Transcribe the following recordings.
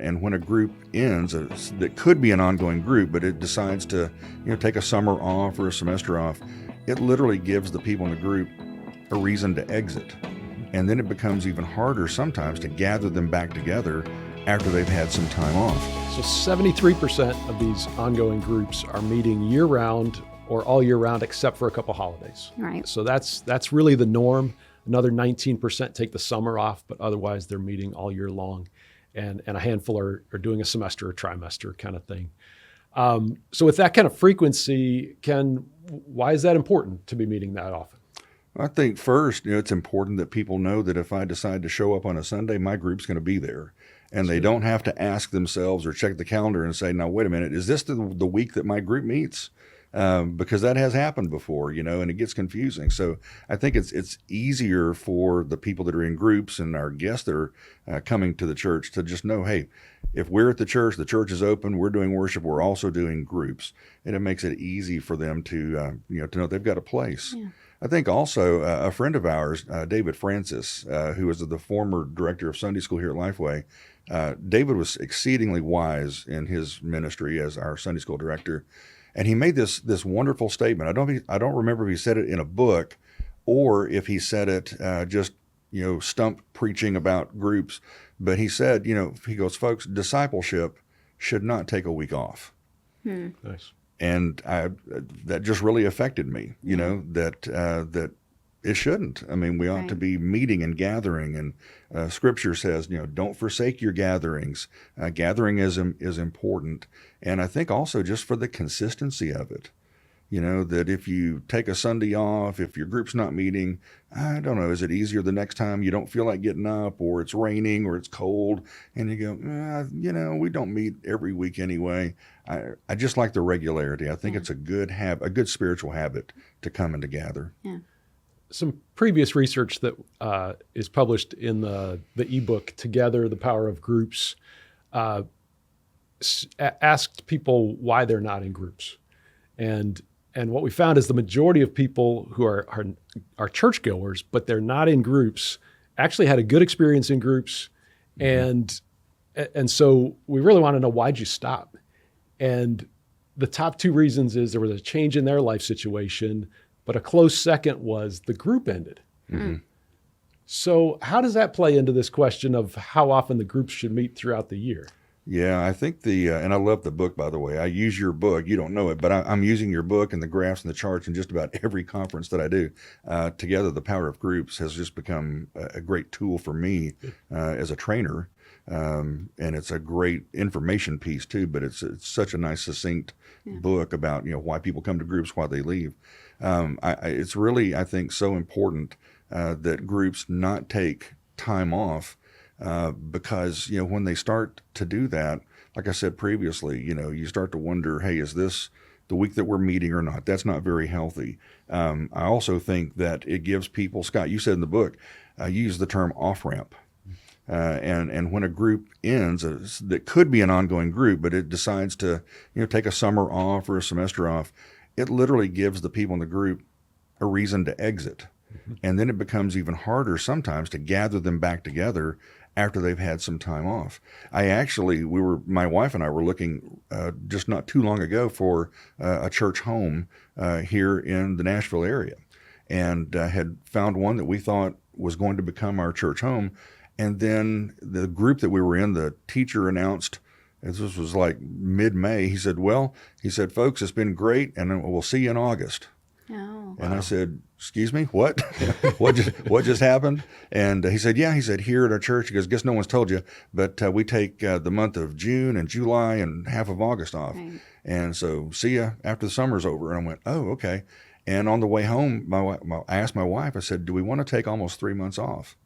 and when a group ends, that could be an ongoing group, but it decides to, take a summer off or a semester off, it literally gives the people in the group a reason to exit. And then it becomes even harder sometimes to gather them back together after they've had some time off. So 73% of these ongoing groups are meeting year-round or all year round except for a couple holidays. Right. So that's really the norm. Another 19% take the summer off, but otherwise they're meeting all year long. And a handful are doing a semester or trimester kind of thing. So with that kind of frequency, Ken, why is that important to be meeting that often? I think first, it's important that people know that if I decide to show up on a Sunday, my group's going to be there. And they don't have to ask themselves or check the calendar and say, now, wait a minute, is this the week that my group meets? Because that has happened before, and it gets confusing. So I think it's easier for the people that are in groups and our guests that are coming to the church to just know, hey, if we're at the church is open, we're doing worship, we're also doing groups. And it makes it easy for them to know they've got a place. Yeah. I think also a friend of ours, David Francis, who was the former director of Sunday school here at Lifeway, David was exceedingly wise in his ministry as our Sunday school director. And he made this wonderful statement. I don't remember if he said it in a book or if he said it just stump preaching about groups. But he said, he goes, folks, discipleship should not take a week off. Nice. And that just really affected me. That it shouldn't. I mean, we ought to be meeting and gathering. And Scripture says, don't forsake your gatherings. Gathering is important. And I think also just for the consistency of it, that if you take a Sunday off, if your group's not meeting, I don't know, is it easier the next time you don't feel like getting up or it's raining or it's cold and you go, we don't meet every week anyway. I just like the regularity. I think it's a good spiritual habit to come and to gather. Yeah. Some previous research that is published in the ebook, Together, The Power of Groups, asked people why they're not in groups. And what we found is the majority of people who are churchgoers, but they're not in groups, actually had a good experience in groups. And so we really want to know, why'd you stop? And the top two reasons is there was a change in their life situation, but a close second was the group ended. Mm-hmm. So how does that play into this question of how often the groups should meet throughout the year? Yeah, I think and I love the book, by the way. I use your book. You don't know it, but I'm using your book and the graphs and the charts in just about every conference that I do. Together, The Power of Groups has just become a great tool for me as a trainer. And it's a great information piece too, but it's such a nice, succinct book about, why people come to groups, why they leave. It's really, I think, so important that groups not take time off. Because, when they start to do that, like I said previously, you start to wonder, hey, is this the week that we're meeting or not? That's not very healthy. I also think that it gives people, Scott, you said in the book, you use the term off-ramp. And when a group ends, that could be an ongoing group, but it decides to, take a summer off or a semester off, it literally gives the people in the group a reason to exit. And then it becomes even harder sometimes to gather them back together after they've had some time off. My wife and I were looking just not too long ago for a church home here in the Nashville area, and had found one that we thought was going to become our church home. And then the group that we were in, the teacher announced, this was like mid-May, he said, folks, it's been great, and we'll see you in August. Oh. And I said, excuse me, what? what just happened? And he said, here at our church, he goes, guess no one's told you, but we take the month of June and July and half of August off. Right. And so see ya after the summer's over. And I went, oh, okay. And on the way home, I asked my wife, I said, do we want to take almost 3 months off?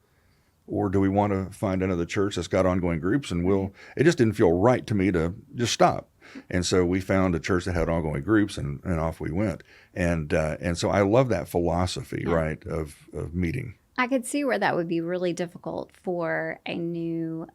Or do we want to find another church that's got ongoing groups? And it just didn't feel right to me to just stop. And so we found a church that had ongoing groups, and off we went. And so I love that philosophy, right, of meeting. I could see where that would be really difficult for a new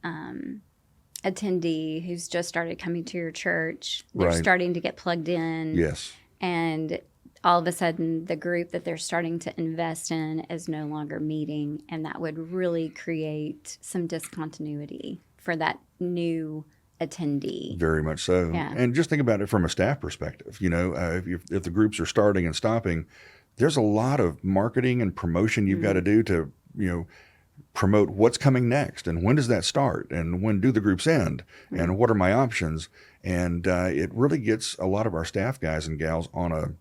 attendee who's just started coming to your church. They're starting to get plugged in. Yes. And all of a sudden, the group that they're starting to invest in is no longer meeting, and that would really create some discontinuity for that new attendee. Very much so. Yeah. And just think about it from a staff perspective. If the groups are starting and stopping, there's a lot of marketing and promotion you've got to do to, promote what's coming next and when does that start and when do the groups end and what are my options. And it really gets a lot of our staff guys and gals on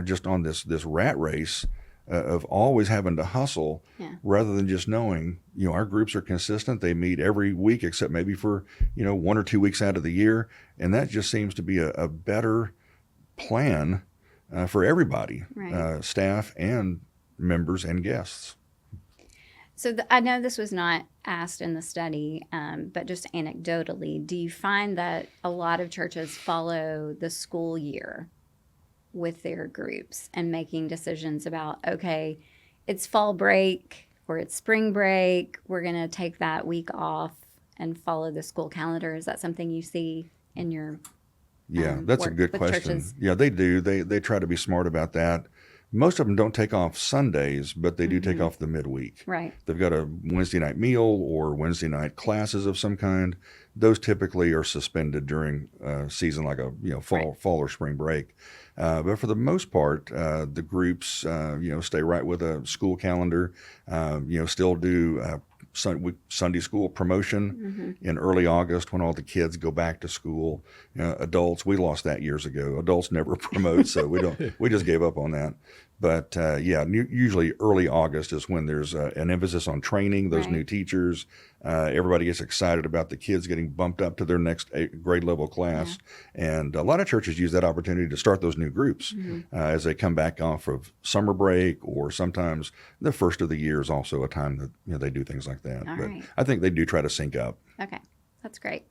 just on this rat race of always having to hustle rather than just knowing, our groups are consistent. They meet every week except maybe for, 1 or 2 weeks out of the year. And that just seems to be a better plan for everybody, Right. Staff and members and guests. So I know this was not asked in the study, but just anecdotally, do you find that a lot of churches follow the school year with their groups and making decisions about, okay, it's fall break or it's spring break, we're going to take that week off and follow the school calendar? Is that something you see in your Yeah, that's a work good with question. churches? Yeah, they do. They try to be smart about that. Most of them don't take off Sundays, but they do take off the midweek. Right. They've got a Wednesday night meal or Wednesday night classes of some kind. Those typically are suspended during season like a fall or spring break. But for the most part, the groups stay right with a school calendar. Still do Sunday school promotion in early August when all the kids go back to school. Adults, we lost that years ago. Adults never promote, so we just gave up on that. But usually early August is when there's an emphasis on training those Right. new teachers. Everybody gets excited about the kids getting bumped up to their next grade level class. And a lot of churches use that opportunity to start those new groups as they come back off of summer break, or sometimes the first of the year is also a time that they do things like that. All But right. I think they do try to sync up. Okay. That's great.